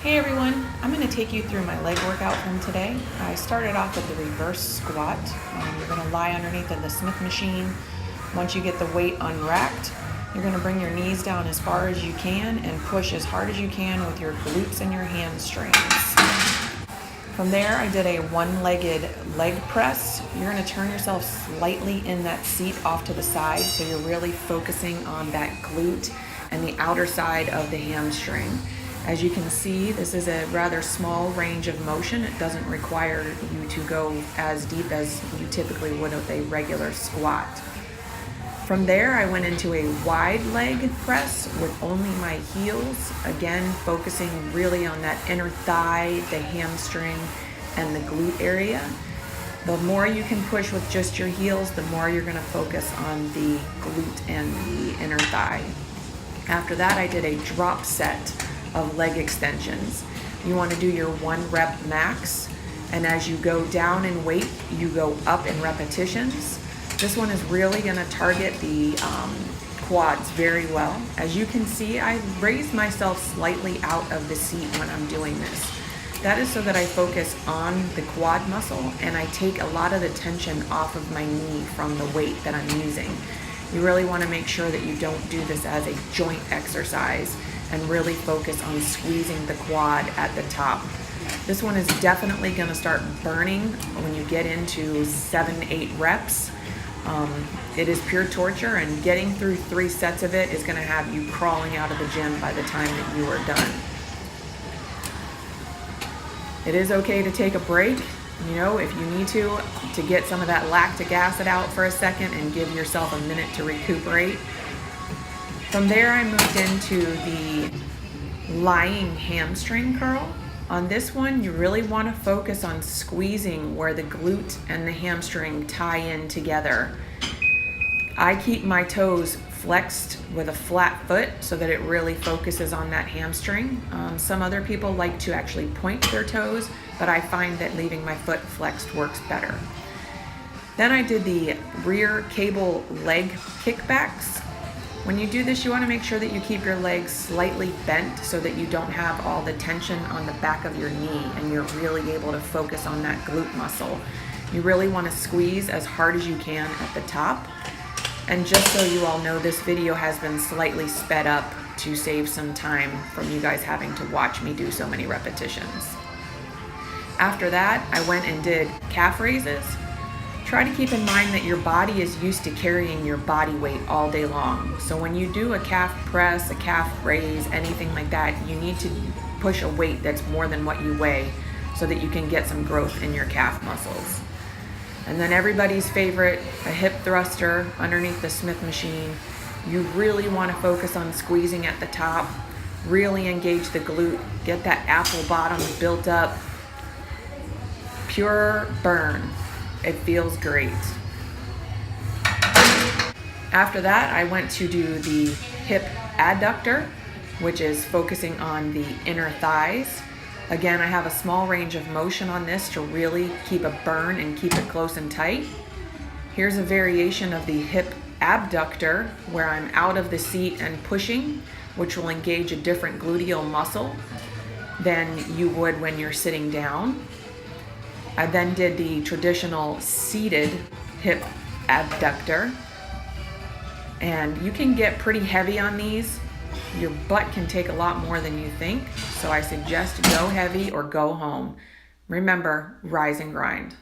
Hey everyone, I'm going to take you through my leg workout from today. I started off with the reverse squat. You're going to lie underneath of the Smith machine. Once you get the weight unracked, you're going to bring your knees down as far as you can and push as hard as you can with your glutes and your hamstrings. From there, I did a one-legged leg press. You're going to turn yourself slightly in that seat off to the side, so you're really focusing on that glute and the outer side of the hamstring. As you can see, this is a rather small range of motion. It doesn't require you to go as deep as you typically would with a regular squat. From there, I went into a wide leg press with only my heels, again focusing really on that inner thigh, the hamstring, and the glute area. The more you can push with just your heels, the more you're going to focus on the glute and the inner thigh. After that, I did a drop set of leg extensions. You want to do your 1 rep max, and as you go down in weight, you go up in repetitions. This one is really going to target the quads very well. As you can see, I raised myself slightly out of the seat when I'm doing this. That is so that I focus on the quad muscle and I take a lot of the tension off of my knee from the weight that I'm using. You really want to make sure that you don't do this as a joint exercise and really focus on squeezing the quad at the top. This one is definitely going to start burning when you get into 7-8 reps. It is pure torture, and getting through 3 sets of it is going to have you crawling out of the gym by the time that you are done. It is okay to take a break, if you need to get some of that lactic acid out for a second and give yourself a minute to recuperate. From there, I moved into the lying hamstring curl. On this one, you really want to focus on squeezing where the glute and the hamstring tie in together. I keep my toes flexed with a flat foot so that it really focuses on that hamstring. Some other people like to actually point their toes, but I find that leaving my foot flexed works better. Then I did the rear cable leg kickbacks. When you do this, you want to make sure that you keep your legs slightly bent so that you don't have all the tension on the back of your knee and you're really able to focus on that glute muscle. You really want to squeeze as hard as you can at the top. And just so you all know, this video has been slightly sped up to save some time from you guys having to watch me do so many repetitions. After that, I went and did calf raises. Try to keep in mind that your body is used to carrying your body weight all day long. So when you do a calf press, a calf raise, anything like that, you need to push a weight that's more than what you weigh so that you can get some growth in your calf muscles. And then everybody's favorite, a hip thruster underneath the Smith machine. You really want to focus on squeezing at the top, really engage the glute, get that apple bottom built up. Pure burn. It feels great. After that, I went to do the hip adductor, which is focusing on the inner thighs. Again, I have a small range of motion on this to really keep a burn and keep it close and tight. Here's a variation of the hip abductor where I'm out of the seat and pushing, which will engage a different gluteal muscle than you would when you're sitting down. I then did the traditional seated hip abductor, and you can get pretty heavy on these. Your butt can take a lot more than you think, so I suggest go heavy or go home. Remember, rise and grind.